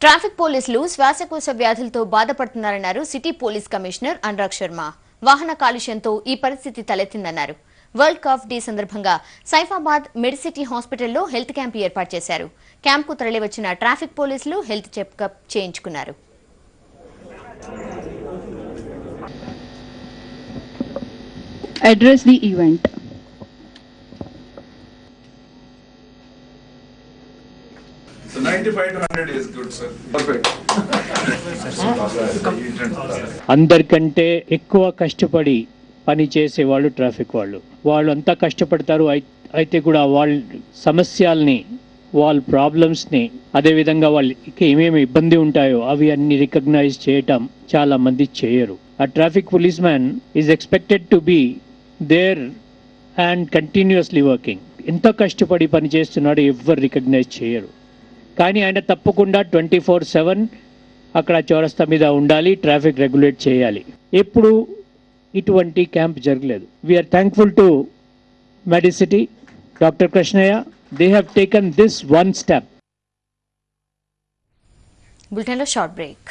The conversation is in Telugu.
ట్రాఫిక్ పోలీసులు శ్వాసకోశ వ్యాధులతో బాధపడుతున్నారన్నారు city police commissioner Anurag Sharma. వాహన కాలుష్యంతో ఈ పరిస్థితి తలెత్తిందన్నారు. వరల్డ్ కప్ డే సందర్భంగా సైఫాబాద్ మెడిసిటీ హాస్పిటల్లో హెల్త్ క్యాంప్ ఏర్పాటు చేశారు. క్యాంప్కు తరలివచ్చిన ట్రాఫిక్ పోలీసులు హెల్త్ చెకప్ చేయించుకున్నారు. Address the event. So 95 to 100 is good, sir. Perfect. అందరికంటే ఎక్కువ కష్టపడి పని చేసే వాళ్ళు ట్రాఫిక్ వాళ్ళు అంతా కష్టపడతారు. అయితే కూడా వాళ్ళ సమస్యల్ని, వాళ్ళ ప్రాబ్లమ్స్ని, అదేవిధంగా వాళ్ళకి ఏమేమి ఇబ్బంది ఉంటాయో అవి అన్ని రికగ్నైజ్ చేయటం చాలా మంది చేయరు. A traffic policeman is expected to be there and continuously working. ఎంత కష్టపడి పని చేస్తున్నాడో ఎవ్వరు రికగ్నైజ్ చేయరు. కానీ ఆయన తప్పకుండా 24/7 అక్కడ చౌరస్తా మీద ఉండాలి, ట్రాఫిక్ రెగ్యులేట్ చేయాలి. ఎప్పుడు ఇటువంటి క్యాంప్ జరగలేదు. We are thankful to Medicity, doctor Krishnaiah. They have taken this one step. బులెటిన్లో షార్ట్ బ్రేక్.